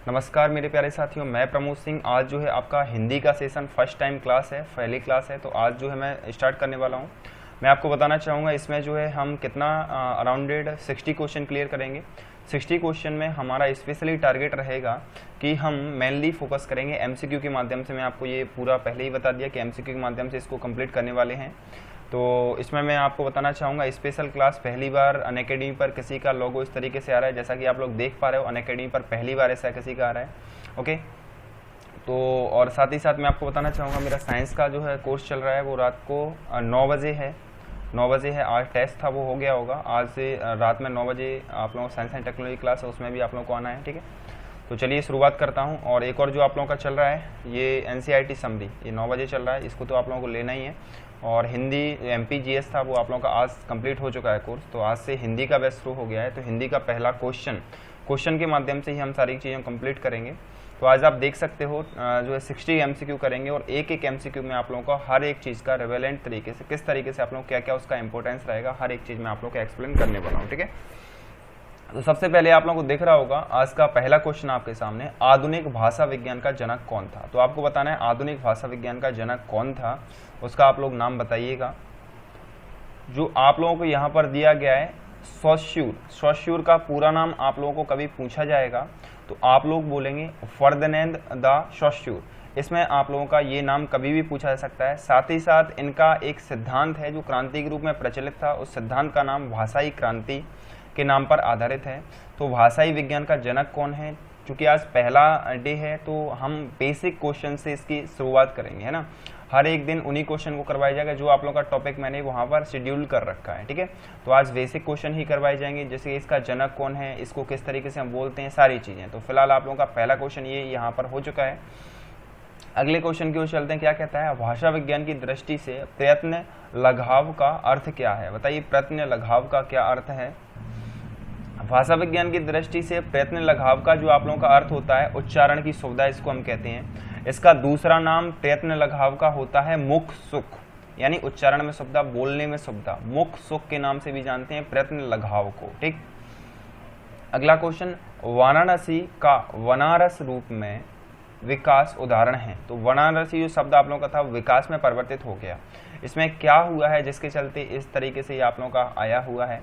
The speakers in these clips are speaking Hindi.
नमस्कार मेरे प्यारे साथियों, मैं प्रमोद सिंह। आज जो है आपका हिंदी का सेशन फर्स्ट टाइम क्लास है, पहली क्लास है। तो आज जो है मैं स्टार्ट करने वाला हूँ। मैं आपको बताना चाहूँगा इसमें जो है हम कितना अराउंडेड 60 क्वेश्चन क्लियर करेंगे। 60 क्वेश्चन में हमारा स्पेशली टारगेट रहेगा कि हम मेनली फोकस करेंगे एमसीक्यू के माध्यम से। मैं आपको ये पूरा पहले ही बता दिया कि एमसीक्यू के माध्यम से इसको कंप्लीट करने वाले हैं। तो इसमें मैं आपको बताना चाहूँगा स्पेशल क्लास पहली बार अनअकैडमी पर किसी का लोगो इस तरीके से आ रहा है, जैसा कि आप लोग देख पा रहे हो। अनअकैडमी पर पहली बार ऐसा किसी का आ रहा है। ओके, तो और साथ ही साथ मैं आपको बताना चाहूँगा मेरा साइंस का जो है कोर्स चल रहा है वो रात को 9 बजे है। 9 बजे है। आज टेस्ट था वो हो गया होगा। आज से रात में 9 बजे आप लोगों को साइंस एंड टेक्नोलॉजी क्लास है, उसमें भी आप लोगों को आना है। ठीक है, तो चलिए शुरुआत करता हूँ। और एक और जो आप लोगों का चल रहा है ये एनसीईआरटी समरी, ये 9 बजे चल रहा है, इसको तो आप लोगों को लेना ही है। और हिंदी एमपीजीएस था वो आप लोगों का आज कंप्लीट हो चुका है कोर्स, तो आज से हिंदी का बैच शुरू हो गया है। तो हिंदी का पहला क्वेश्चन के माध्यम से ही हम सारी चीज़ें कंप्लीट करेंगे। तो आज आप देख सकते हो जो है 60 एमसीक्यू करेंगे और एक एक एमसीक्यू में आप लोगों को हर एक चीज़ का रिवेलेंट तरीके से, किस तरीके से आप लोग क्या क्या उसका इंपॉर्टेंस रहेगा, हर एक चीज़ में आप लोग को एक्सप्लेन करने वाला हूँ। ठीक है, तो सबसे पहले आप लोगों को दिख रहा होगा आज का पहला क्वेश्चन आपके सामने, आधुनिक भाषा विज्ञान का जनक कौन था। तो आपको बताना है आधुनिक भाषा विज्ञान का जनक कौन था, उसका आप लोग नाम बताइएगा। जो आप लोगों को यहाँ पर दिया गया है सॉस्यूर, सॉस्यूर का पूरा नाम आप लोगों को कभी पूछा जाएगा तो आप लोग बोलेंगे फर्दिनैंद द सॉस्यूर। इसमें आप लोगों का ये नाम कभी भी पूछा जा सकता है। साथ ही साथ इनका एक सिद्धांत है जो क्रांति के रूप में प्रचलित था, उस सिद्धांत का नाम भाषाई क्रांति के नाम पर आधारित है। तो भाषाई विज्ञान का जनक कौन है, क्योंकि आज पहला डे है तो हम बेसिक क्वेश्चन से इसकी शुरुआत करेंगे, है ना। हर एक दिन उन्हीं क्वेश्चन को करवाया जाएगा जो आप लोगों का टॉपिक मैंने वहाँ पर शेड्यूल कर रखा है। ठीक है, तो आज बेसिक क्वेश्चन ही करवाए जाएंगे, जैसे इसका जनक कौन है, इसको किस तरीके से हम बोलते हैं, सारी चीज़ें। तो फिलहाल आप लोगों का पहला क्वेश्चन ये यहाँ पर हो चुका है। अगले क्वेश्चन की ओर चलते हैं। क्या कहता है, भाषा विज्ञान की दृष्टि से प्रयत्न लगाव का अर्थ क्या है। बताइए प्रयत्न लगाव का क्या अर्थ है। भाषा विज्ञान की दृष्टि से प्रयत्न लगाव का जो आप लोगों का अर्थ होता है उच्चारण की सुविधा, इसको हम कहते हैं। इसका दूसरा नाम प्रयत्न लगाव का होता है मुख सुख, यानी उच्चारण में सुविधा, बोलने में सुविधा, मुख सुख के नाम से भी जानते हैं प्रयत्न लगाव को। ठीक, अगला क्वेश्चन, वाराणसी का वनारस रूप में विकास उदाहरण है। तो वनारसी जो शब्द आप लोगों का था विकास में परिवर्तित हो गया, इसमें क्या हुआ है जिसके चलते इस तरीके से ये आप लोगों का आया हुआ है।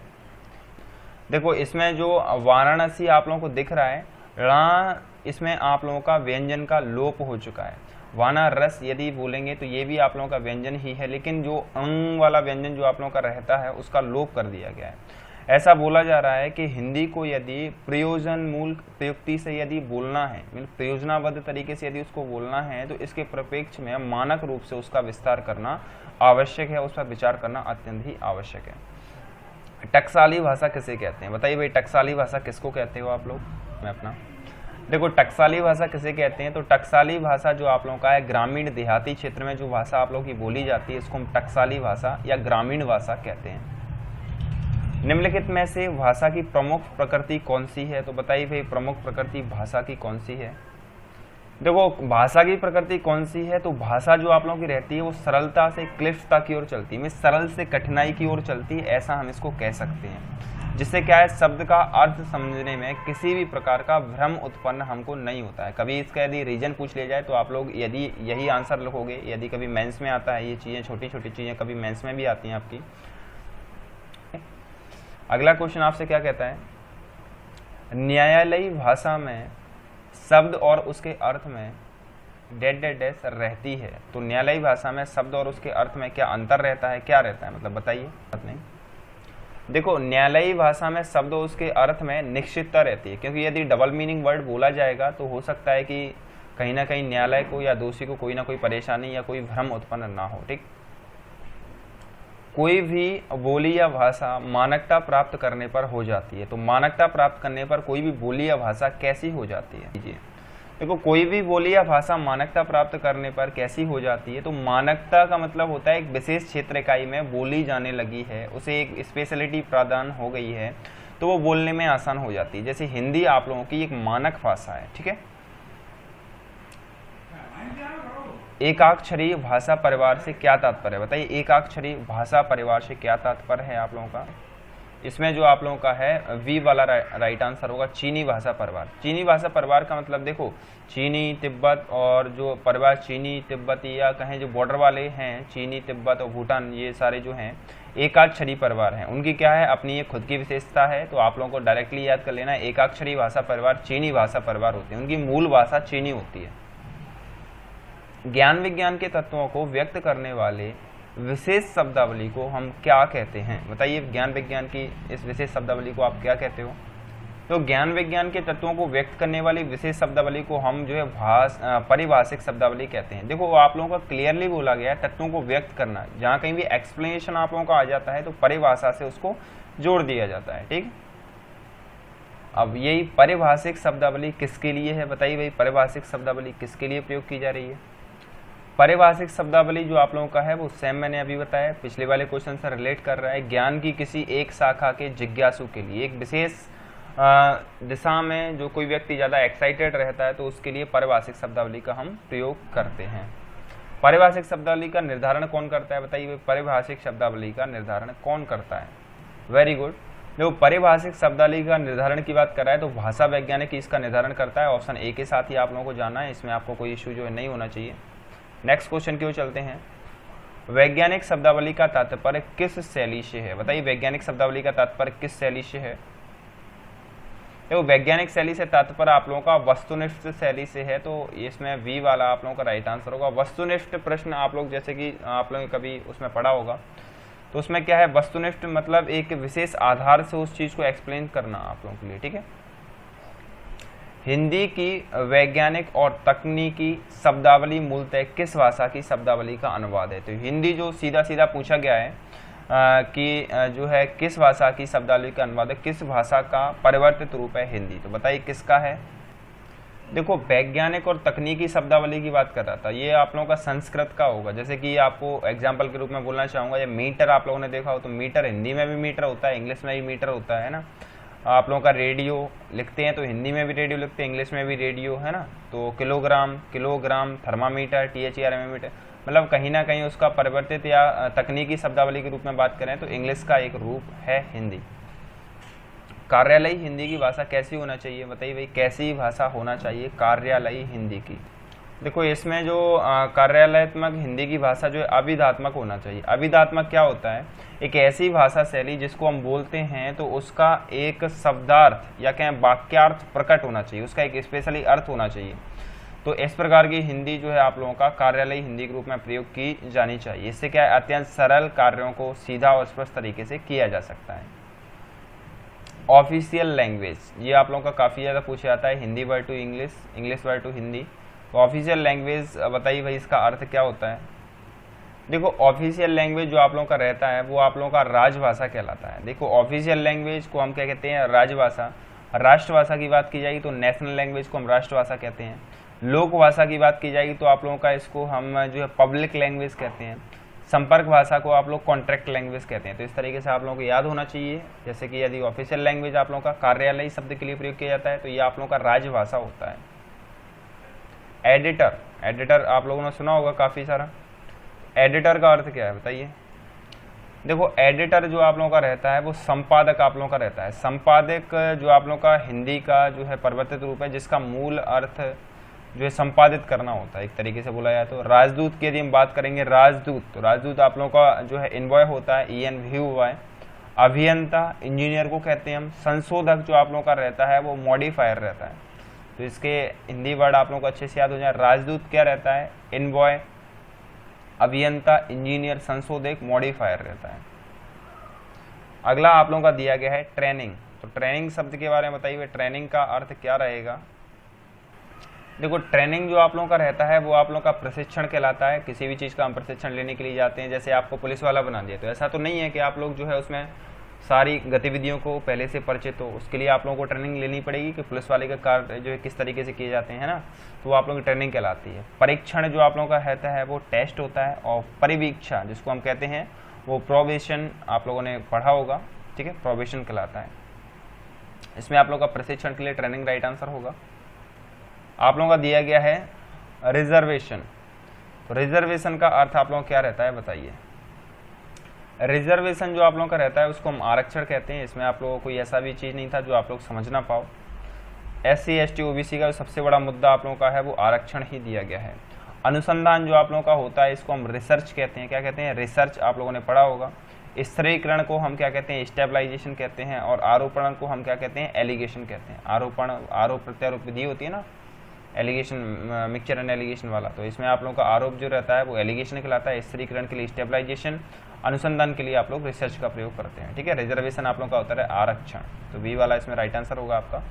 देखो इसमें जो वाराणसी आप लोगों को दिख रहा है रा, इसमें आप लोगों का व्यंजन का लोप हो चुका है। वानारस यदि बोलेंगे तो ये भी आप लोगों का व्यंजन ही है, लेकिन जो अंग वाला व्यंजन जो आप लोगों का रहता है उसका लोप कर दिया गया है। ऐसा बोला जा रहा है कि हिंदी को यदि प्रयोजन मूल प्रयुक्ति से यदि बोलना है, प्रयोजनाबद्ध तरीके से यदि उसको बोलना है तो इसके प्रपेक्ष में मानक रूप से उसका विस्तार करना आवश्यक है, उस पर विचार करना अत्यंत ही आवश्यक है। टकसाली भाषा किसे कहते हैं, बताइए भाई टकसाली भाषा किसको कहते हो आप लोग। मैं अपना देखो टकसाली भाषा किसे कहते हैं, तो टकसाली भाषा जो आप लोगों का है ग्रामीण देहाती क्षेत्र में जो भाषा आप लोगों की बोली जाती है इसको हम टकसाली भाषा या ग्रामीण भाषा कहते हैं। निम्नलिखित में से भाषा की प्रमुख प्रकृति कौन सी है, तो बताइए भाई प्रमुख प्रकृति भाषा की कौन सी है। देखो भाषा की प्रकृति कौन सी है, तो भाषा जो आप लोगों की रहती है वो सरलता से क्लिष्टता की ओर चलती है, सरल से कठिनाई की ओर चलती है, ऐसा हम इसको कह सकते हैं। जिससे क्या है, शब्द का अर्थ समझने में किसी भी प्रकार का भ्रम उत्पन्न हमको नहीं होता है। कभी इसका यदि रीजन पूछ लिया जाए तो आप लोग यदि यही आंसर लिखोगे, यदि कभी मेंस में आता है, ये चीज़ें छोटी छोटी चीज़ें कभी मेंस में भी आती हैं आपकी। अगला क्वेश्चन आपसे क्या कहता है, न्यायालयी भाषा में शब्द और उसके अर्थ में डेड डेड डैश रहती है। तो न्यायालयी भाषा में शब्द और उसके अर्थ में क्या अंतर रहता है, क्या रहता है, मतलब बताइए। नहीं, देखो न्यायालयी भाषा में शब्द और उसके अर्थ में निश्चितता रहती है, क्योंकि यदि डबल मीनिंग वर्ड बोला जाएगा तो हो सकता है कि कहीं ना कहीं न्यायालय को या दोषी को कोई ना कोई परेशानी या कोई भ्रम उत्पन्न ना हो। ठीक, कोई भी बोली या भाषा मानकता प्राप्त करने पर हो जाती है। तो मानकता प्राप्त करने पर कोई भी बोली या भाषा कैसी हो जाती है। देखो कोई भी बोली या भाषा मानकता प्राप्त करने पर कैसी हो जाती है, तो मानकता का मतलब होता है एक विशेष क्षेत्र इकाई में बोली जाने लगी है, उसे एक स्पेशलिटी प्रदान हो गई है, तो वो बोलने में आसान हो जाती है। जैसे हिंदी आप लोगों की एक मानक भाषा है। ठीक है, एकाक्षरी भाषा परिवार से क्या तात्पर्य है, बताइए एकाक्षरी भाषा परिवार से क्या तात्पर्य है आप लोगों का। इसमें जो आप लोगों का है वी वाला राइट आंसर होगा चीनी भाषा परिवार। चीनी भाषा परिवार का मतलब देखो, चीनी तिब्बत और जो परिवार चीनी तिब्बती या कहें जो बॉर्डर वाले हैं, चीनी तिब्बत और भूटान, ये सारे जो हैं एकाक्षरी परिवार हैं। उनकी क्या है, अपनी ये खुद की विशेषता है। तो आप लोगों को डायरेक्टली याद कर लेना, एकाक्षरी भाषा परिवार चीनी भाषा परिवार होते हैं, उनकी मूल भाषा चीनी होती है। ज्ञान विज्ञान के तत्वों को व्यक्त करने वाले विशेष शब्दावली को हम क्या कहते हैं? बताइए, ज्ञान विज्ञान की इस विशेष शब्दावली को आप क्या कहते हो? तो ज्ञान विज्ञान के तत्वों को व्यक्त करने वाली विशेष शब्दावली को हम जो है परिभाषिक शब्दावली कहते हैं। देखो, आप लोगों का क्लियरली बोला गया है तत्वों को व्यक्त करना, जहां कहीं भी एक्सप्लेनेशन आप लोगों का आ जाता है तो परिभाषा से उसको जोड़ दिया जाता है। ठीक, अब यही परिभाषिक शब्दावली किसके लिए है? बताइए भाई, परिभाषिक शब्दावली किसके लिए प्रयोग की जा रही है? परिभाषिक शब्दावली जो आप लोगों का है वो सेम मैंने अभी बताया, पिछले वाले क्वेश्चन से रिलेट कर रहा है। ज्ञान की किसी एक शाखा के जिज्ञासु के लिए, एक विशेष दिशा में जो कोई व्यक्ति ज़्यादा एक्साइटेड रहता है तो उसके लिए परिभाषिक शब्दावली का हम प्रयोग करते हैं। परिभाषिक शब्दावली का निर्धारण कौन करता है? बताइए, परिभाषिक शब्दावली का निर्धारण कौन करता है? Very good. जो परिभाषिक शब्दावली का निर्धारण की बात कर रहा है तो भाषा वैज्ञानिक इसका निर्धारण करता है। ऑप्शन ए के साथ ही आप लोगों को जाना है, इसमें आपको कोई इश्यू जो है नहीं होना चाहिए। नेक्स्ट क्वेश्चन की ओर चलते हैं। वैज्ञानिक शब्दावली का तात्पर्य किस शैली से है? बताइए, वैज्ञानिक शब्दावली का तात्पर्य किस शैली से है? देखो, वैज्ञानिक शैली से तात्पर्य आप लोगों का वस्तुनिष्ठ शैली से है, तो इसमें वी वाला आप लोगों का राइट आंसर होगा। वस्तुनिष्ठ प्रश्न आप लोग जैसे कि आप लोगों ने कभी उसमें पढ़ा होगा, तो उसमें क्या है, वस्तुनिष्ठ मतलब एक विशेष आधार से उस चीज को एक्सप्लेन करना आप लोगों के लिए। ठीक है, हिंदी की वैज्ञानिक और तकनीकी शब्दावली मूलतः किस भाषा की शब्दावली का अनुवाद है? तो हिंदी जो सीधा सीधा पूछा गया है कि जो है किस भाषा की शब्दावली का अनुवाद है, किस भाषा का परिवर्तित रूप है हिंदी, तो बताइए किसका है? देखो, वैज्ञानिक और तकनीकी शब्दावली की बात कर रहा था, ये आप लोगों का संस्कृत का होगा। जैसे कि आपको एग्जाम्पल के रूप में बोलना चाहूँगा, ये मीटर आप लोगों ने देखा हो, तो मीटर हिंदी में भी मीटर होता है, इंग्लिश में भी मीटर होता है ना। आप लोगों का रेडियो लिखते हैं तो हिंदी में भी रेडियो लिखते हैं, इंग्लिश में भी रेडियो, है ना। तो किलोग्राम, किलोग्राम, थर्मामीटर, THERMometer, मतलब कहीं ना कहीं उसका परिवर्तित या तकनीकी शब्दावली के रूप में बात करें तो इंग्लिश का एक रूप है हिंदी। कार्यालयी हिंदी की भाषा कैसी होना चाहिए? बताइए भाई, कैसी भाषा होना चाहिए कार्यालयी हिंदी की? देखो, इसमें जो कार्यालयात्मक हिंदी की भाषा जो है अभिधात्मक होना चाहिए। अभिधात्मक क्या होता है? एक ऐसी भाषा शैली जिसको हम बोलते हैं तो उसका एक शब्दार्थ या कहें वाक्यार्थ प्रकट होना चाहिए, उसका एक स्पेशली अर्थ होना चाहिए। तो इस प्रकार की हिंदी जो है आप लोगों का कार्यालयी हिंदी के रूप में प्रयोग की जानी चाहिए। इससे क्या है, अत्यंत सरल कार्यों को सीधा और स्पष्ट तरीके से किया जा सकता है। ऑफिशियल लैंग्वेज, ये आप लोगों का काफ़ी ज़्यादा पूछा जाता है, Hindi word to English, English word to Hindi. तो ऑफिशियल लैंग्वेज बताइए भाई, इसका अर्थ क्या होता है? देखो, ऑफिशियल लैंग्वेज जो आप लोगों का रहता है वो आप लोगों का राजभाषा कहलाता है। देखो, ऑफिशियल लैंग्वेज को हम क्या कहते हैं? राजभाषा। राष्ट्रभाषा की बात की जाएगी तो नेशनल लैंग्वेज को हम राष्ट्रभाषा कहते हैं। लोकभाषा की बात की जाएगी तो आप लोगों का इसको हम जो है पब्लिक लैंग्वेज कहते हैं। संपर्क भाषा को आप लोग कॉन्ट्रैक्ट लैंग्वेज कहते हैं। तो इस तरीके से आप लोगों को याद होना चाहिए। जैसे कि यदि ऑफिशियल लैंग्वेज आप लोगों का कार्यालयी शब्द के लिए प्रयोग किया जाता है तो ये आप लोगों का राजभाषा होता है। एडिटर, एडिटर आप लोगों ने सुना होगा काफ़ी सारा। एडिटर का अर्थ क्या है बताइए? देखो, एडिटर जो आप लोगों का रहता है वो संपादक आप लोगों का रहता है। संपादक जो आप लोगों का हिंदी का जो है परिवर्तित रूप है, जिसका मूल अर्थ जो है संपादित करना होता है, एक तरीके से बोला जाए तो। राजदूत की यदि हम बात करेंगे, राजदूत, तो राजदूत आप लोगों का जो है इनवॉय होता है, ENVOY। अभियंता, इंजीनियर को कहते हैं हम। संशोधक जो आप लोगों का रहता है वो मॉडिफायर रहता है। तो इसके हिंदी वर्ड आप लोगों को अच्छे से याद हो जाए। राजदूत क्या रहता है? इनवॉय, अभियंता, इंजीनियर, संशोधक, मॉडिफायर रहता है। अगला आप लोगों का दिया गया है ट्रेनिंग। तो ट्रेनिंग शब्द के बारे में बताइए, ट्रेनिंग का अर्थ क्या रहेगा? देखो, ट्रेनिंग जो आप लोगों का रहता है वो आप लोगों का प्रशिक्षण कहलाता है। किसी भी चीज़ का हम प्रशिक्षण लेने के लिए जाते हैं, जैसे आपको पुलिस वाला बना दिया, तो ऐसा तो नहीं है कि आप लोग जो है उसमें सारी गतिविधियों को पहले से परिचित हो। उसके लिए आप लोगों को ट्रेनिंग लेनी पड़ेगी कि पुलिस वाले का कार्य जो है किस तरीके से किए जाते हैं ना, तो वो आप लोगों की ट्रेनिंग कहलाती है। परीक्षण जो आप लोगों का रहता है वो टेस्ट होता है, और परिवीक्षा जिसको हम कहते हैं वो प्रोबेशन आप लोगों ने पढ़ा होगा, ठीक है, प्रोबेशन कहलाता है। इसमें आप लोगों का प्रशिक्षण के लिए ट्रेनिंग राइट आंसर होगा। आप लोगों का दिया गया है रिजर्वेशन। तो रिजर्वेशन का अर्थ आप लोगों को क्या रहता है बताइए? रिजर्वेशन जो आप लोगों का रहता है उसको हम आरक्षण कहते हैं। इसमें आप लोगों को कोई ऐसा भी चीज़ नहीं था जो आप लोग समझ ना पाओ। SC ST OBC का जो सबसे बड़ा मुद्दा आप लोगों का है वो आरक्षण ही दिया गया है। अनुसंधान जो आप लोगों का होता है इसको हम रिसर्च कहते हैं। क्या कहते हैं? रिसर्च। आप लोगों ने पढ़ा होगा। स्थिरीकरण को हम क्या कहते हैं? स्टेबलाइजेशन कहते हैं। और आरोपण को हम क्या कहते हैं? एलिगेशन कहते हैं। आरोप प्रत्यारोप विधि होती है ना, एलिगेशन, मिक्सचर एंड एलिगेशन वाला। तो इसमें आप लोगों का आरोप जो रहता है वो एलिगेशन कहलाता है, स्थिरीकरण के लिए स्टेबलाइजेशन, अनुसंधान के लिए आप लोग रिसर्च का प्रयोग करते हैं। ठीक है। रिजर्वेशन आप लोगों का होता है आरक्षण। तो बी वाला इसमें राइट आंसर होगा आपका।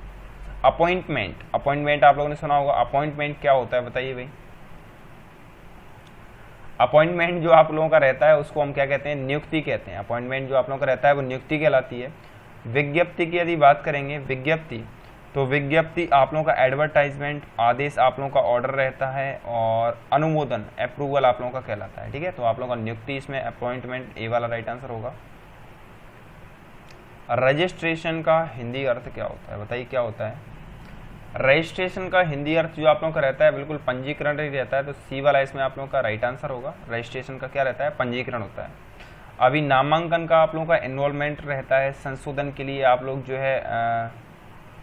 अपॉइंटमेंट। अपॉइंटमेंट आप लोगों ने सुना होगा। अपॉइंटमेंट क्या होता है बताइए भाई? अपॉइंटमेंट जो आप लोगों का रहता है उसको हम क्या कहते हैं? नियुक्ति कहते हैं। अपॉइंटमेंट जो आप लोगों का रहता है वो नियुक्ति कहलाती है। विज्ञप्ति की यदि बात करेंगे, विज्ञप्ति, तो विज्ञप्ति आप लोगों का एडवर्टाइजमेंट, आदेश आप लोगों का ऑर्डर रहता है, और अनुमोदन, अप्रूवल आप लोगों का कहलाता है। ठीक है। तो आप लोगों का नियुक्ति इसमें अपॉइंटमेंट, ए वाला राइट आंसर होगा। रजिस्ट्रेशन का हिंदी अर्थ क्या होता है बताइए? क्या होता है रजिस्ट्रेशन का हिंदी अर्थ? जो आप लोगों का रहता है बिल्कुल पंजीकरण ही रहता है। तो सी वाला इसमें आप लोगों का राइट आंसर होगा। रजिस्ट्रेशन का क्या रहता है? पंजीकरण होता है। अभी नामांकन का आप लोगों का एनरोलमेंट रहता है। संशोधन के लिए आप लोग जो है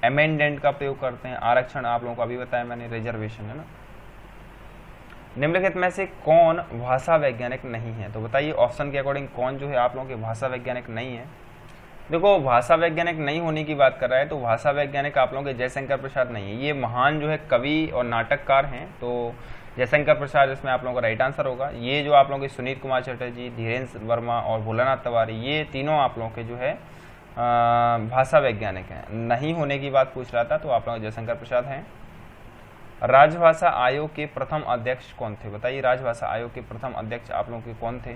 अमेंडेंट का प्रयोग करते हैं। आरक्षण आप लोगों को अभी बताया मैंने, रिजर्वेशन है ना। निम्नलिखित में से कौन भाषा वैज्ञानिक नहीं है? तो बताइए ऑप्शन के अकॉर्डिंग कौन जो है आप लोगों के भाषा वैज्ञानिक नहीं है? देखो, भाषा वैज्ञानिक नहीं होने की बात कर रहा है तो भाषा वैज्ञानिक आप लोगों के जयशंकर प्रसाद नहीं है। ये महान जो है कवि और नाटककार हैं। तो जयशंकर प्रसाद इसमें आप लोगों का राइट आंसर होगा। ये जो आप लोगों के सुनीत कुमार चटर्जी, धीरेन्द्र वर्मा और भोलानाथ तिवारी, ये तीनों आप लोगों के जो है भाषा वैज्ञानिक हैं। नहीं होने की बात पूछ रहा था तो आप लोग जयशंकर प्रसाद हैं। राजभाषा आयोग के प्रथम अध्यक्ष कौन थे? बताइए राजभाषा आयोग के प्रथम अध्यक्ष आप लोगों के कौन थे?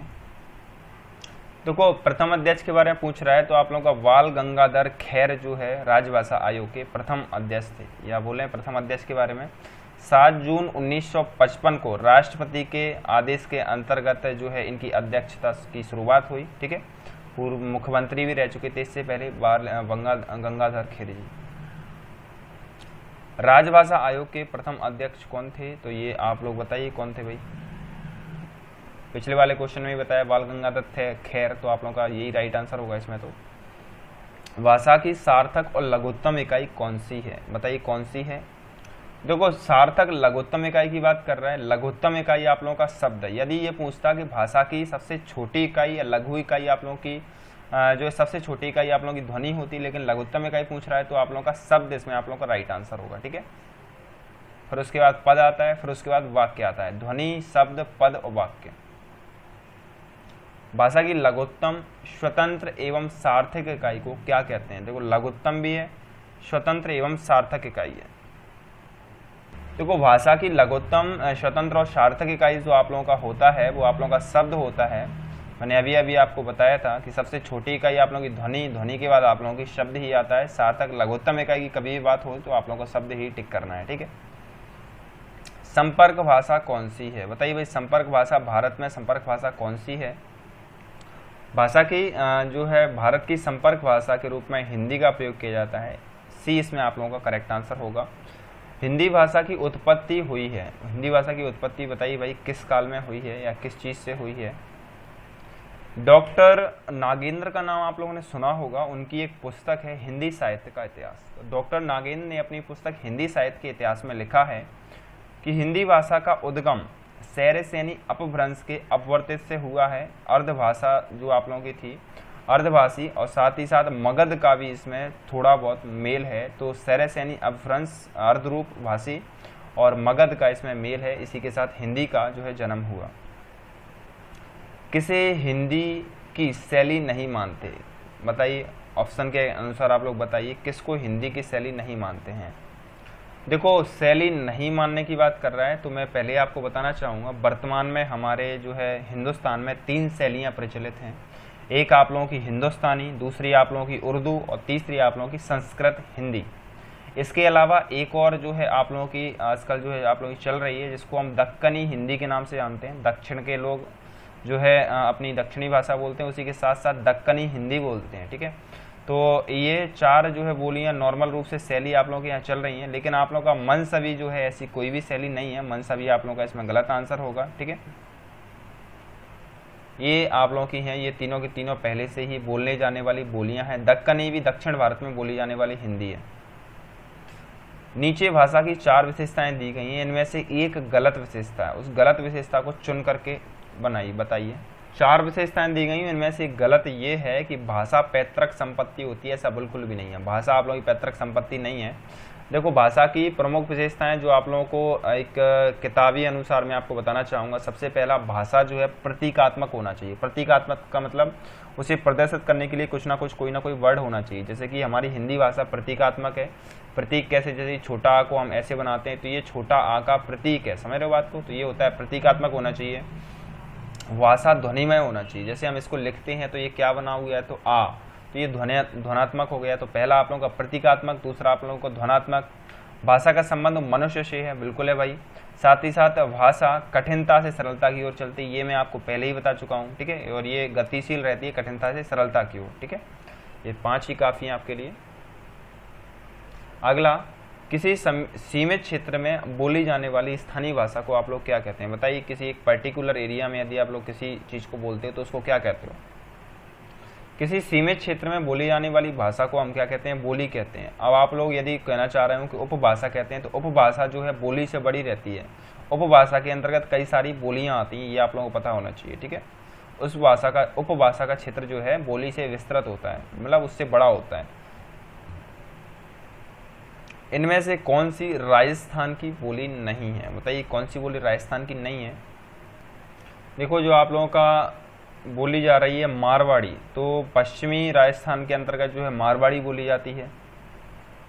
देखो, प्रथम अध्यक्ष के बारे में पूछ रहा है तो आप लोगों का बाल गंगाधर खैर जो है राजभाषा आयोग के प्रथम अध्यक्ष थे। या बोले प्रथम अध्यक्ष के बारे में 7 जून 1955 को राष्ट्रपति के आदेश के अंतर्गत जो है इनकी अध्यक्षता की शुरुआत हुई। ठीक है। पूर्व मुख्यमंत्री भी रह चुके थे इससे पहले गंगाधर खेर जी। राजभाषा आयोग के प्रथम अध्यक्ष कौन थे? तो ये आप लोग बताइए कौन थे भाई? पिछले वाले क्वेश्चन में भी बताया बाल गंगाधर थे खैर, तो आप लोगों का यही राइट आंसर होगा इसमें। तो भाषा की सार्थक और लघुत्तम इकाई कौन सी है? बताइए कौन सी है? देखो, सार्थक लघुत्तम इकाई की बात कर रहा है। लघुत्तम इकाई आप लोगों का शब्द है। यदि ये पूछता कि भाषा की सबसे छोटी इकाई या लघु इकाई आप लोगों की जो सबसे छोटी इकाई आप लोगों की ध्वनि होती है, लेकिन लघुत्तम इकाई पूछ रहा है तो आप लोगों का शब्द इसमें आप लोगों का राइट आंसर होगा। ठीक है। फिर उसके बाद पद आता है, फिर उसके बाद वाक्य आता है। ध्वनि, शब्द, पद और वाक्य। भाषा की लघुत्तम, स्वतंत्र एवं सार्थक इकाई को क्या कहते हैं? देखो, लघुत्तम भी है, स्वतंत्र एवं सार्थक इकाई है। देखो, भाषा की लघुत्तम, स्वतंत्र और सार्थक इकाई जो आप लोगों का होता है वो आप लोगों का शब्द होता है। मैंने अभी अभी आपको बताया था कि सबसे छोटी इकाई आप लोगों की ध्वनि, ध्वनि के बाद आप लोगों की शब्द ही आता है। सार्थक, लघुत्तम इकाई की कभी भी बात हो तो आप लोगों को शब्द ही टिक करना है। ठीक है। संपर्क भाषा कौन सी है? बताइए भाई, संपर्क भाषा, भारत में संपर्क भाषा कौन सी है? भाषा की जो है भारत की संपर्क भाषा के रूप में हिंदी का प्रयोग किया जाता है। सी इसमें आप लोगों का करेक्ट आंसर होगा। हिंदी भाषा की उत्पत्ति हुई है। हिंदी भाषा की उत्पत्ति बताइए भाई किस काल में हुई है या किस चीज़ से हुई है? डॉक्टर नागेंद्र का नाम आप लोगों ने सुना होगा। उनकी एक पुस्तक है हिंदी साहित्य का इतिहास। तो डॉक्टर नागेंद्र ने अपनी पुस्तक हिंदी साहित्य के इतिहास में लिखा है कि हिंदी भाषा का उद्गम सैरसेनी अपभ्रंश के अपवर्तित से हुआ है। अर्धभाषा जो आप लोगों की थी, अर्धभाषी, और साथ ही साथ मगध का भी इसमें थोड़ा बहुत मेल है। तो सैरसेनी अपभ्रंश अर्धरूप भाषी और मगध का इसमें मेल है। इसी के साथ हिंदी का जो है जन्म हुआ। किसे हिंदी की शैली नहीं मानते? बताइए, ऑप्शन के अनुसार आप लोग बताइए किसको हिंदी की शैली नहीं मानते हैं? देखो, शैली नहीं मानने की बात कर रहा है तो मैं पहले आपको बताना चाहूँगा, वर्तमान में हमारे जो है हिंदुस्तान में 3 शैलियाँ प्रचलित हैं। एक आप लोगों की हिंदुस्तानी, दूसरी आप लोगों की उर्दू और तीसरी आप लोगों की संस्कृत हिंदी। इसके अलावा एक और जो है आप लोगों की आजकल जो है आप लोगों की चल रही है, जिसको हम दक्कनी हिंदी के नाम से जानते हैं। दक्षिण के लोग जो है अपनी दक्षिणी भाषा बोलते हैं, उसी के साथ साथ दक्कनी हिंदी बोलते हैं। ठीक है। तो ये 4 जो है बोलियां नॉर्मल रूप से शैली आप लोगों के यहाँ चल रही हैं। लेकिन आप लोगों का मनसबी जो है ऐसी कोई भी शैली नहीं है। मनसबी आप लोगों का इसमें गलत आंसर होगा। ठीक है। ये आप लोगों की हैं, ये तीनों की तीनों पहले से ही बोलने जाने वाली बोलियां हैं। दक्कनी भी दक्षिण भारत में बोली जाने वाली हिंदी है। नीचे भाषा की 4 विशेषताएं दी गई हैं, इनमें से एक गलत विशेषता है, उस गलत विशेषता को चुन करके बताइए। 4 विशेषताएं दी गई हैं, इनमें से गलत ये है कि भाषा पैतृक संपत्ति होती है। ऐसा बिल्कुल भी नहीं है, भाषा आप लोगों की पैतृक संपत्ति नहीं है। देखो, भाषा की प्रमुख विशेषताएं जो आप लोगों को एक किताबी अनुसार मैं आपको बताना चाहूँगा। सबसे पहला, भाषा जो है प्रतीकात्मक होना चाहिए। प्रतीकात्मक का मतलब उसे प्रदर्शित करने के लिए कुछ ना कुछ, कोई ना कोई वर्ड होना चाहिए। जैसे कि हमारी हिंदी भाषा प्रतीकात्मक है। प्रतीक कैसे, जैसे छोटा आ को हम ऐसे बनाते हैं तो ये छोटा आ का प्रतीक है, समझ रहे हो बात को, तो ये होता है प्रतीकात्मक होना चाहिए। भाषा ध्वनिमय होना चाहिए, जैसे हम इसको लिखते हैं तो ये क्या बना हुआ है, तो आ, तो ये ध्वनात्मक हो गया। तो पहला आप लोगों का प्रतीकात्मक, दूसरा आप लोगों को ध्वनात्मक। भाषा का संबंध मनुष्य से है, बिल्कुल है भाई। साथ ही साथ भाषा कठिनता से सरलता की ओर चलती है, ये मैं आपको पहले ही बता चुका हूँ, ठीक है। और ये गतिशील रहती है कठिनता से सरलता की ओर, ठीक है। ये 5 ही काफ़ी हैं आपके लिए। अगला, किसी सीमित क्षेत्र में बोली जाने वाली स्थानीय भाषा को आप लोग क्या कहते हैं, बताइए। किसी एक पर्टिकुलर एरिया में यदि आप लोग किसी चीज़ को बोलते हो तो उसको क्या कहते हो। किसी सीमित क्षेत्र में बोली जाने वाली भाषा को हम क्या कहते हैं, बोली कहते हैं। अब आप लोग यदि कहना चाह रहे हो कि उपभाषा कहते हैं, तो उपभाषा जो है बोली से बड़ी रहती है। उपभाषा के अंतर्गत कई सारी बोलियां आती हैं, ये आप लोगों को पता होना चाहिए, ठीक है। उस भाषा का, उपभाषा का क्षेत्र जो है बोली से विस्तृत होता है, मतलब उससे बड़ा होता है। इनमें से कौन सी राजस्थान की बोली नहीं है, बताइए कौन सी बोली राजस्थान की नहीं है। देखो, जो आप लोगों का बोली जा रही है मारवाड़ी, तो पश्चिमी राजस्थान के अंतर्गत जो है मारवाड़ी बोली जाती है।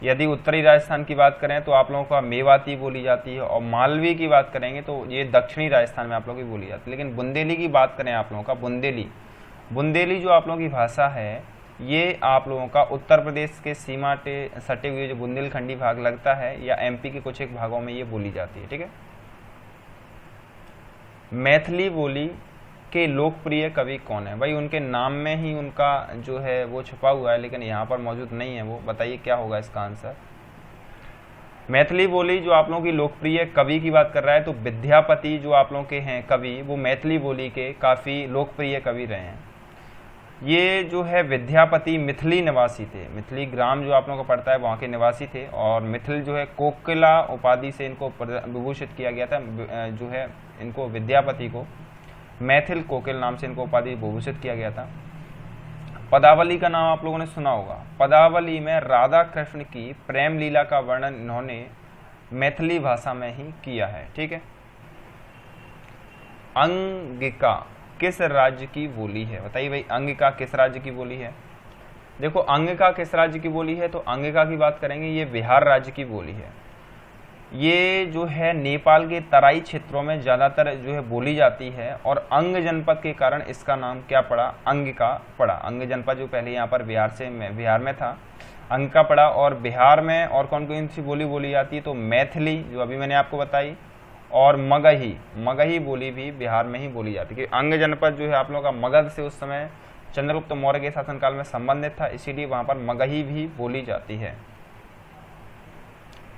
यदि उत्तरी राजस्थान की बात करें तो आप लोगों का मेवाती बोली जाती है, और मालवी की बात करेंगे तो ये दक्षिणी राजस्थान में आप लोगों की बोली जाती है। लेकिन बुंदेली की बात करें आप लोगों का, बुंदेली जो आप लोगों की भाषा है, ये आप लोगों का उत्तर प्रदेश के सीमा से सटे हुए जो बुंदेलखंडी भाग लगता है, या एमपी के कुछ एक भागों में ये बोली जाती है, ठीक है। मैथिली बोली के लोकप्रिय कवि कौन है, भाई उनके नाम में ही उनका जो है वो छुपा हुआ है, लेकिन यहाँ पर मौजूद नहीं है वो, बताइए क्या होगा इसका आंसर। मैथिली बोली जो आप लोगों की लोकप्रिय कवि की बात कर रहा है, तो विद्यापति जो आप लोगों के हैं कवि, वो मैथिली बोली के काफ़ी लोकप्रिय कवि रहे हैं। ये जो है विद्यापति मिथिली निवासी थे, मिथिली ग्राम जो आप लोगों को पड़ता है वहाँ के निवासी थे, और मिथिल जो है कोकिला उपाधि से इनको विभूषित किया गया था, जो है इनको विद्यापति को मैथिल कोकिल नाम से इनको उपाधि विभूषित किया गया था। पदावली का नाम आप लोगों ने सुना होगा। पदावली में राधा कृष्ण की प्रेम लीला का वर्णन इन्होंने मैथिली भाषा में ही किया है, ठीक है। अंगिका किस राज्य की बोली है, बताइए भाई अंगिका किस राज्य की बोली है। देखो, अंगिका किस राज्य की बोली है, तो अंगिका की बात करेंगे, ये बिहार राज्य की बोली है। ये जो है नेपाल के तराई क्षेत्रों में ज़्यादातर जो है बोली जाती है, और अंग जनपद के कारण इसका नाम क्या पड़ा, अंगिका पड़ा। अंग जनपद जो पहले यहाँ पर बिहार में था, अंगिका पड़ा। और बिहार में और कौन कौन सी बोली बोली जाती है, तो मैथिली जो अभी मैंने आपको बताई, और मगही बोली भी बिहार में ही बोली जाती है। अंग जनपद जो है आप लोगों का मगध से उस समय चंद्रगुप्त मौर्य के शासनकाल में संबंधित था, इसीलिए वहाँ पर मगही भी बोली जाती है।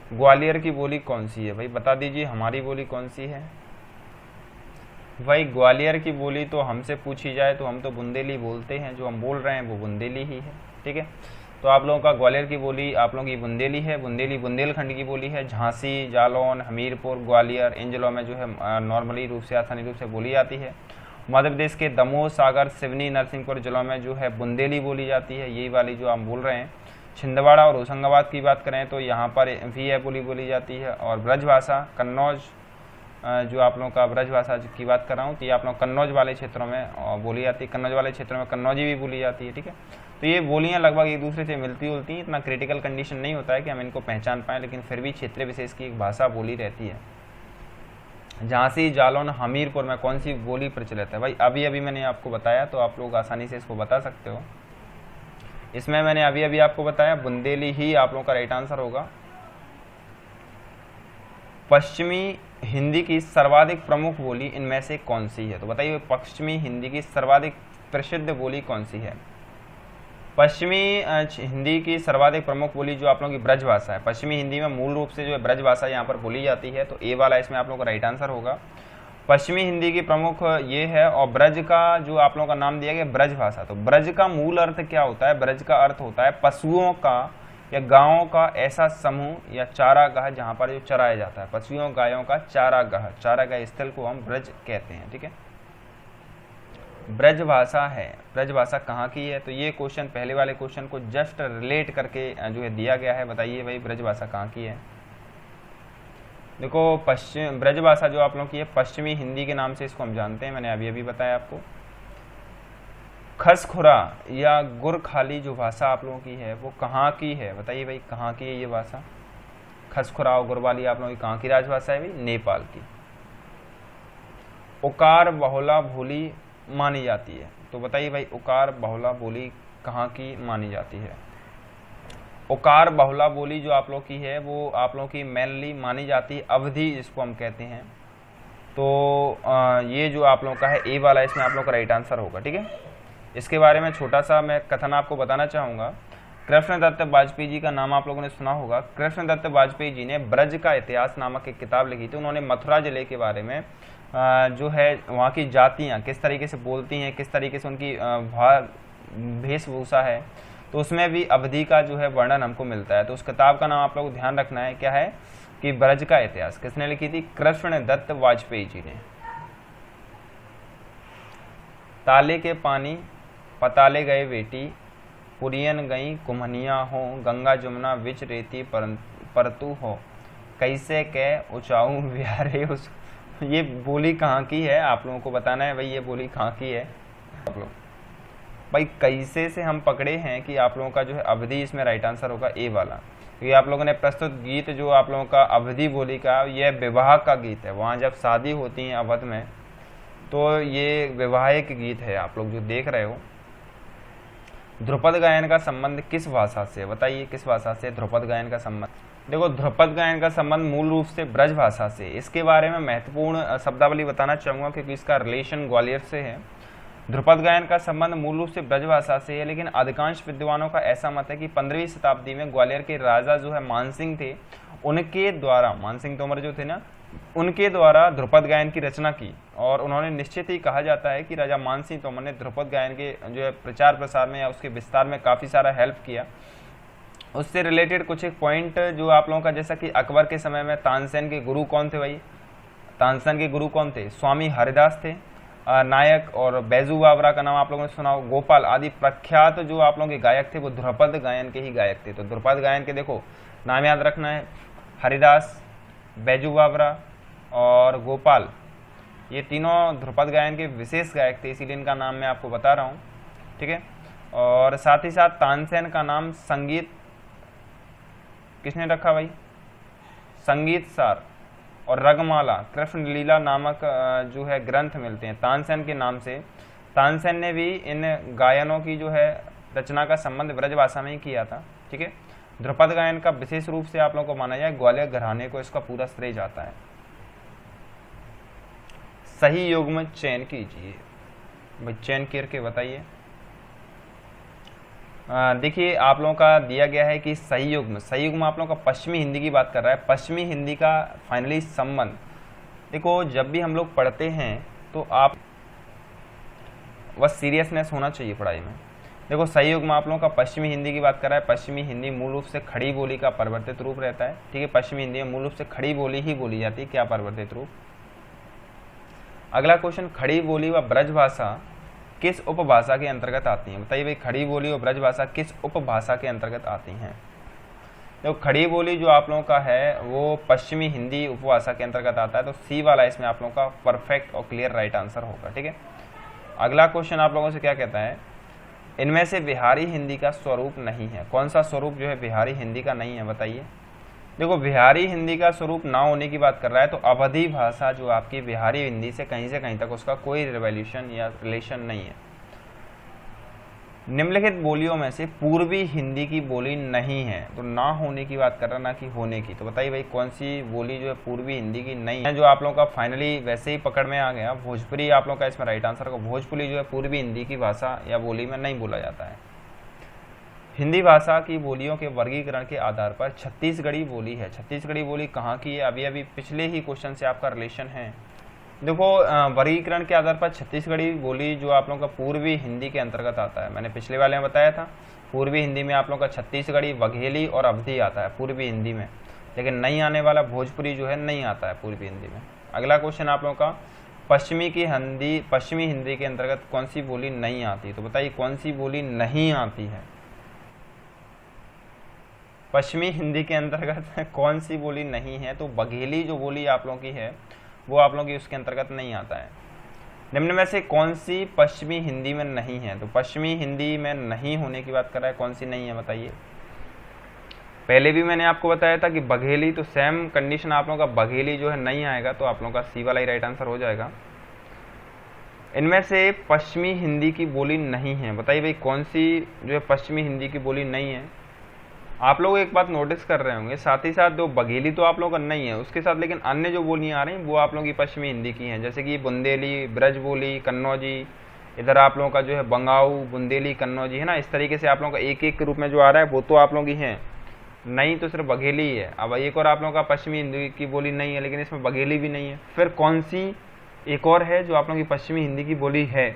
ग्वालियर की बोली कौन सी है, भाई बता दीजिए हमारी बोली कौन सी है। भाई ग्वालियर की बोली तो हमसे पूछी जाए तो हम तो बुंदेली बोलते हैं, जो हम बोल रहे हैं वो बुंदेली ही है, ठीक है। तो आप लोगों का ग्वालियर की बोली आप लोगों की बुंदेली है। बुंदेली बुंदेलखंड की बोली है। झांसी, जालौन, हमीरपुर, ग्वालियर इन जिलों में जो है नॉर्मली रूप से, आसानी रूप से बोली जाती है। मध्य प्रदेश के दमोह, सागर, सिवनी, नरसिंहपुर जिलों में जो है बुंदेली बोली जाती है, यही वाली जो हम बोल रहे हैं। छिंदवाड़ा और होशंगाबाद की बात करें तो यहाँ पर भी यह बोली बोली जाती है। और ब्रजभाषा कन्नौज, जो आप लोगों का ब्रजभाषा की बात कर रहा हूँ, तो ये आप लोग कन्नौज वाले क्षेत्रों में बोली जाती है। कन्नौज वाले क्षेत्रों में कन्नौजी भी बोली जाती है, ठीक है। तो ये बोलियाँ लगभग एक दूसरे से मिलती जुलती हैं, इतना क्रिटिकल कंडीशन नहीं होता है कि हम इनको पहचान पाएँ, लेकिन फिर भी क्षेत्र विशेष की एक भाषा बोली रहती है। झांसी, जालौन, हमीरपुर में कौन सी बोली प्रचलित है, भाई अभी अभी मैंने आपको बताया, तो आप लोग आसानी से इसको बता सकते हो। इसमें मैंने अभी अभी आपको बताया बुंदेली ही आप लोगों का राइट आंसर होगा। पश्चिमी हिंदी की सर्वाधिक प्रमुख बोली इनमें से कौन सी है, तो बताइए पश्चिमी हिंदी की सर्वाधिक प्रसिद्ध बोली कौन सी है। पश्चिमी हिंदी की सर्वाधिक प्रमुख बोली जो आप लोगों की ब्रजभाषा है। पश्चिमी हिंदी में मूल रूप से जो है ब्रजभाषा यहाँ पर बोली जाती है, तो ए वाला इसमें आप लोगों का राइट आंसर होगा। पश्चिमी हिंदी की प्रमुख ये है, और ब्रज का जो आप लोगों का नाम दिया गया ब्रज भाषा। तो ब्रज का मूल अर्थ क्या होता है? ब्रज का अर्थ होता है पशुओं का या गायों का ऐसा समूह या चारागाह जहां पर जो चराया जाता है, पशुओं गायों का चारागाह, चारागाह स्थल को हम ब्रज कहते हैं। ठीक है, ब्रज भाषा है। ब्रज भाषा कहाँ की है? तो ये क्वेश्चन पहले वाले क्वेश्चन को जस्ट रिलेट करके जो है दिया गया है। बताइए भाई ब्रज भाषा कहाँ की है? देखो पश्चिम ब्रज भाषा जो आप लोगों की है पश्चिमी हिंदी के नाम से इसको हम जानते हैं, मैंने अभी अभी बताया आपको। खसखुरा या गुरखाली जो भाषा आप लोगों की है वो कहाँ की है? बताइए भाई कहाँ की है ये भाषा? खसखुरा और गुरवाली आप लोगों की कहाँ की राजभाषा है भाई? नेपाल की। उकार बहुला बोली मानी जाती है, तो बताइए भाई उकार बहुला बोली कहाँ की मानी जाती है? उकार बहुला बोली जो आप लोग की है वो आप लोगों की मेनली मानी जाती है अवधि, जिसको हम कहते हैं। तो ये जो आप लोगों का है ए वाला, इसमें आप लोग का राइट आंसर होगा। ठीक है, इसके बारे में छोटा सा मैं कथन आपको बताना चाहूँगा। कृष्णदत्त वाजपेयी जी का नाम आप लोगों ने सुना होगा। कृष्णदत्त वाजपेयी जी ने ब्रज का इतिहास नामक एक किताब लिखी थी। उन्होंने मथुरा जिले के बारे में जो है वहाँ की जातियाँ किस तरीके से बोलती हैं, किस तरीके से उनकी वेशभूषा है, तो उसमें भी अवधि का जो है वर्णन हमको मिलता है। तो उस किताब का नाम आप लोग ध्यान रखना है, क्या है कि ब्रज का इतिहास। किसने लिखी थी? कृष्णदत्त वाजपेयी जी ने। ताले के पानी पताले गए बेटी, पुरियन गई कुम्हनिया हो, गंगा जमुना विच रेती परतू हो, कैसे के उचाऊ बिहारे उस। ये बोली कहाँ की है आप लोगों को बताना है भाई, ये बोली कहाँ की है आप लोग। भाई कैसे से हम पकड़े हैं कि आप लोगों का जो है अवधि, इसमें राइट आंसर होगा ए वाला। तो ये आप लोगों ने प्रस्तुत गीत जो आप लोगों का अवधि बोली का, यह विवाह का गीत है। वहाँ जब शादी होती है अवध में तो ये विवाहिक गीत है आप लोग जो देख रहे हो। ध्रुपद गायन का संबंध किस भाषा से? बताइए किस भाषा से ध्रुपद गायन का संबंध? देखो ध्रुपद गायन का संबंध मूल रूप से ब्रज भाषा से। इसके बारे में महत्वपूर्ण शब्दावली बताना चाहूँगा क्योंकि इसका रिलेशन ग्वालियर से है। ध्रुपद गायन का संबंध मूल रूप से ब्रज भाषा से है, लेकिन अधिकांश विद्वानों का ऐसा मत है कि 15वीं शताब्दी में ग्वालियर के राजा जो है मानसिंह थे, उनके द्वारा, मानसिंह तोमर जो थे ना, उनके द्वारा ध्रुपद गायन की रचना की। और उन्होंने निश्चित ही कहा जाता है कि राजा मानसिंह तोमर ने ध्रुपद गायन के जो है प्रचार प्रसार में या उसके विस्तार में काफ़ी सारा हेल्प किया। उससे रिलेटेड कुछ एक पॉइंट जो आप लोगों का, जैसा कि अकबर के समय में तानसेन के गुरु कौन थे भाई? तानसेन के गुरु कौन थे? स्वामी हरिदास थे। नायक और बैजू बावरा का नाम आप लोगों ने सुना हो। गोपाल आदि प्रख्यात जो आप लोगों के गायक थे वो ध्रुपद गायन के ही गायक थे। तो ध्रुपद गायन के देखो नाम याद रखना है, हरिदास, बैजू बावरा और गोपाल, ये तीनों ध्रुपद गायन के विशेष गायक थे, इसीलिए इनका नाम मैं आपको बता रहा हूँ। ठीक है, और साथ ही साथ तानसेन का नाम संगीत किसने रखा भाई? संगीत सार और रगमाला, कृष्ण लीला नामक जो है ग्रंथ मिलते हैं तानसेन के नाम से। तानसेन ने भी इन गायनों की जो है रचना का संबंध ब्रज भाषा में ही किया था। ठीक है, ध्रुपद गायन का विशेष रूप से आप लोगों को माना जाए ग्वालियर घराने को इसका पूरा श्रेय जाता है। सही युग्म चयन कीजिए भाई, चयन करके बताइए। देखिए आप लोगों का दिया गया है कि सही युग्म आप लोगों का पश्चिमी हिंदी की बात कर रहा है। पश्चिमी हिंदी का फाइनली संबंध, देखो जब भी हम लोग पढ़ते हैं तो आप बस सीरियसनेस होना चाहिए पढ़ाई में। देखो सही युग्म आप लोगों का पश्चिमी हिंदी की बात कर रहा है। पश्चिमी हिंदी मूल रूप से खड़ी बोली का परिवर्तित रूप रहता है। ठीक है, पश्चिमी हिंदी में मूल रूप से खड़ी बोली ही बोली जाती है, क्या परिवर्तित रूप। अगला क्वेश्चन, खड़ी बोली व ब्रज भाषा किस उपभाषा के अंतर्गत आती हैं? बताइए भाई खड़ी बोली और ब्रज भाषा किस उपभाषा के अंतर्गत आती हैं? तो खड़ी बोली जो आप लोगों का है वो पश्चिमी हिंदी उपभाषा के अंतर्गत आता है, तो सी वाला इसमें आप लोगों का परफेक्ट और क्लियर राइट आंसर होगा। ठीक है, अगला क्वेश्चन आप लोगों से क्या कहता है, इनमें से बिहारी हिंदी का स्वरूप नहीं है। कौन सा स्वरूप जो है बिहारी हिंदी का नहीं है? बताइए। देखो बिहारी हिंदी का स्वरूप ना होने की बात कर रहा है, तो अवधी भाषा जो आपकी बिहारी हिंदी से कहीं तक उसका कोई रिवोल्यूशन या रिलेशन नहीं है। निम्नलिखित बोलियों में से पूर्वी हिंदी की बोली नहीं है, तो ना होने की बात कर रहा, ना कि होने की। तो बताइए भाई कौन सी बोली जो है पूर्वी हिंदी की नहीं है? जो आप लोगों का फाइनली वैसे ही पकड़ में आ गया, भोजपुरी आप लोगों का इसमें राइट आंसर होगा। भोजपुरी जो है पूर्वी हिंदी की भाषा या बोली में नहीं बोला जाता है। हिंदी भाषा की बोलियों के वर्गीकरण के आधार पर छत्तीसगढ़ी बोली है। छत्तीसगढ़ी बोली कहाँ की है? अभी पिछले ही क्वेश्चन से आपका रिलेशन है। देखो वर्गीकरण के आधार पर छत्तीसगढ़ी बोली जो आप लोगों का पूर्वी हिंदी के अंतर्गत आता है, मैंने पिछले वाले में बताया था पूर्वी हिंदी में आप लोगों का छत्तीसगढ़ी, वघेली और अवधी आता है पूर्वी हिंदी में, लेकिन नहीं आने वाला भोजपुरी जो है नहीं आता है पूर्वी हिंदी में। अगला क्वेश्चन आप लोगों का पश्चिमी हिंदी के अंतर्गत कौन सी बोली नहीं आती, तो बताइए कौन सी बोली नहीं आती है। पश्चिमी हिंदी के अंतर्गत कौन सी बोली नहीं है, तो बघेली जो बोली आप लोगों की है वो आप लोगों की उसके अंतर्गत नहीं आता है। निम्न में से कौन सी पश्चिमी हिंदी में नहीं है, तो पश्चिमी हिंदी में नहीं होने की बात कर रहा है, कौन सी नहीं है बताइए। पहले भी मैंने आपको बताया था कि बघेली, तो सेम कंडीशन आप लोगों का बघेली जो है नहीं आएगा, तो आप लोगों का सी वाला ही राइट आंसर हो जाएगा। इनमें से पश्चिमी हिंदी की बोली नहीं है, बताइए भाई कौन सी जो है पश्चिमी हिंदी की बोली नहीं है। आप लोग एक बात नोटिस कर रहे होंगे, साथ ही साथ जो बघेली तो आप लोगों का नहीं है, उसके साथ लेकिन अन्य जो बोलियां आ रही हैं वो आप लोगों की पश्चिमी हिंदी की हैं, जैसे कि बुंदेली, ब्रज बोली, कन्नौजी, इधर आप लोगों का जो है बंगाऊ, बुंदेली, कन्नौजी है ना, इस तरीके से आप लोगों का एक एक रूप में जो आ रहा है वो तो आप लोगों की है, नहीं तो सिर्फ बघेली ही है। अब एक और आप लोगों का पश्चिमी हिंदी की बोली नहीं है, लेकिन इसमें बघेली भी नहीं है, फिर कौन सी एक और है जो आप लोगों की पश्चिमी हिंदी की बोली है?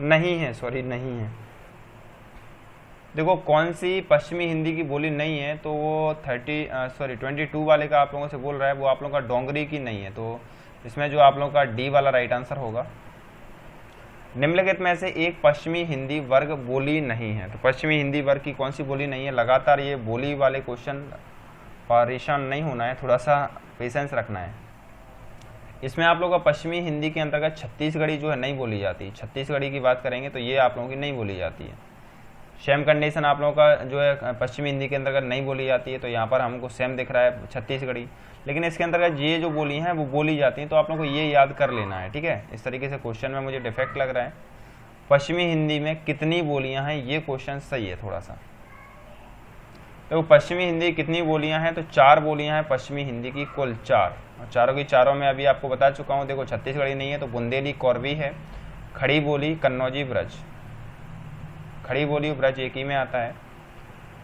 नहीं है, सॉरी नहीं है। देखो कौन सी पश्चिमी हिंदी की बोली नहीं है, तो वो 22 वाले का आप लोगों से बोल रहा है, वो आप लोगों का डोंगरी की नहीं है, तो इसमें जो आप लोगों का डी वाला राइट आंसर होगा। निम्नलिखित में से एक पश्चिमी हिंदी वर्ग बोली नहीं है, तो पश्चिमी हिंदी वर्ग की कौन सी बोली नहीं है। लगातार ये बोली वाले क्वेश्चन परेशान नहीं होना है, थोड़ा सा पेशेंस रखना है। इसमें आप लोगों का पश्चिमी हिंदी के अंतर्गत छत्तीसगढ़ी जो है नहीं बोली जाती, छत्तीसगढ़ी की बात करेंगे तो ये आप लोगों की नहीं बोली जाती है। सेम कंडीशन आप लोगों का जो है पश्चिमी हिंदी के अंतर्गत नहीं बोली जाती है, तो यहाँ पर हमको सेम दिख रहा है छत्तीसगढ़ी, लेकिन इसके अंतर्गत ये जो बोली हैं वो बोली जाती हैं, तो आप लोगों को ये याद कर लेना है, ठीक है। इस तरीके से क्वेश्चन में मुझे डिफेक्ट लग रहा है। पश्चिमी हिंदी में कितनी बोलियां हैं, ये क्वेश्चन सही है थोड़ा सा। तो पश्चिमी हिंदी कितनी बोलियां हैं, तो 4 बोलियां हैं पश्चिमी हिंदी की, कुल 4, और चारों की चारों में अभी आपको बता चुका हूँ। देखो छत्तीसगढ़ी नहीं है, तो बुंदेली, कोरवी है, खड़ी बोली, कन्नौजी, ब्रज, खड़ी बोली ब्रज एक ही में आता है।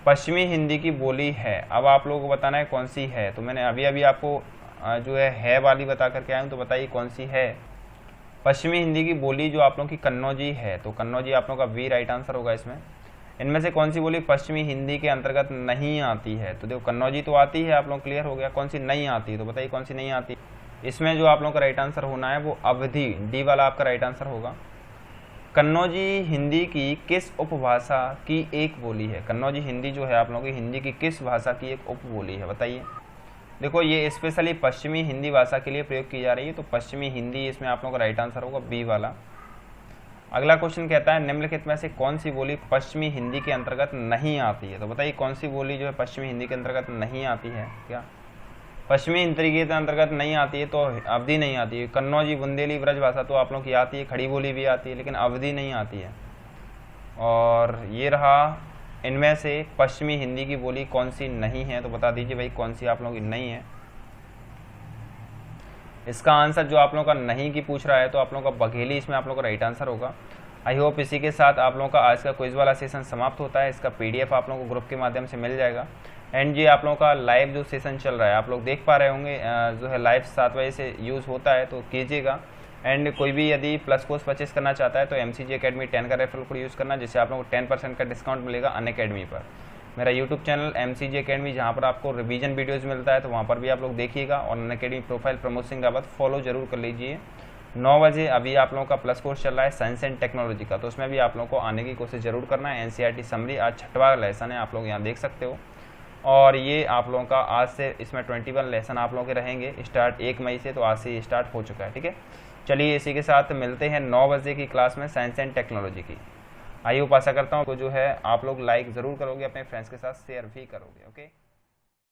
पश्चिमी हिंदी की बोली है, अब आप लोगों को बताना है कौन सी है, तो मैंने अभी अभी आपको जो है वाली बता करके आया हूँ, तो बताइए कौन सी है। पश्चिमी हिंदी की बोली जो आप लोगों की कन्नौजी है, तो कन्नौजी आप लोगों का बी राइट आंसर होगा इसमें। इनमें से कौन सी बोली पश्चिमी हिंदी के अंतर्गत नहीं आती है, तो देखो कन्नौजी तो आती है, आप लोग क्लियर हो गया। कौन सी नहीं आती, तो बताइए कौन सी नहीं आती। इसमें जो आप लोगों का राइट आंसर होना है वो अवधी, डी वाला आपका राइट आंसर होगा। कन्नौजी हिंदी की किस उपभाषा की एक बोली है, कन्नौजी हिंदी जो है आप लोगों की हिंदी की किस भाषा की एक उपबोली है, बताइए। देखो ये स्पेशली पश्चिमी हिंदी भाषा के लिए प्रयोग की जा रही है, तो पश्चिमी हिंदी इसमें आप लोगों का राइट आंसर होगा बी वाला। अगला क्वेश्चन कहता है निम्नलिखित में से कौन सी बोली पश्चिमी हिंदी के अंतर्गत नहीं आती है, तो बताइए कौन सी बोली जो है पश्चिमी हिंदी के अंतर्गत नहीं आती है। क्या पश्चिमी हिंदी के अंतर्गत नहीं आती है, तो अवधि नहीं आती है। कन्नौजी, बुंदेली, ब्रज भाषा तो आप लोग की आती है, खड़ी बोली भी आती है, लेकिन अवधि नहीं आती है। और ये रहा इनमें से पश्चिमी हिंदी की बोली कौन सी नहीं है, तो बता दीजिए भाई कौन सी आप लोगों की नहीं है। इसका आंसर जो आप लोगों का नहीं की पूछ रहा है, तो आप लोगों का बघेली इसमें आप लोगों का राइट आंसर होगा। आई होप इसी के साथ आप लोगों का आज का क्विज वाला सेशन समाप्त होता है। इसका PDF आप लोगों को ग्रुप के माध्यम से मिल जाएगा। एंड ये आप लोगों का लाइव जो सेशन चल रहा है आप लोग देख पा रहे होंगे, जो है लाइव 7 बजे से यूज़ होता है, तो कीजिएगा। एंड कोई भी यदि प्लस कोर्स परचेस करना चाहता है तो MCG Academy 10 का रेफरल कोड यूज़ करना, जिससे आप लोगों को 10% का डिस्काउंट मिलेगा अनअकैडमी पर। मेरा यूट्यूब चैनल MCG Academy, जहाँ पर आपको रिवीजन वीडियोज़ मिलता है, तो वहाँ पर भी आप लोग देखिएगा। और Unacademy profile Pramod Singh Rawat follow जरूर कर लीजिए। 9 बजे अभी आप लोगों का प्लस कोर्स चल रहा है साइंस एंड टेक्नोलॉजी का, तो उसमें भी आप लोगों को आने की कोशिश जरूर करना है। NCERT समरी आज 6वां लेसन है, आप लोग यहाँ देख सकते हो। और ये आप लोगों का आज से इसमें 21 लेसन आप लोगों के रहेंगे स्टार्ट 1 मई से, तो आज से स्टार्ट हो चुका है, ठीक है। चलिए इसी के साथ मिलते हैं 9 बजे की क्लास में साइंस एंड टेक्नोलॉजी की। आई होप आशा करता हूँ तो जो है आप लोग लाइक ज़रूर करोगे, अपने फ्रेंड्स के साथ शेयर भी करोगे। ओके।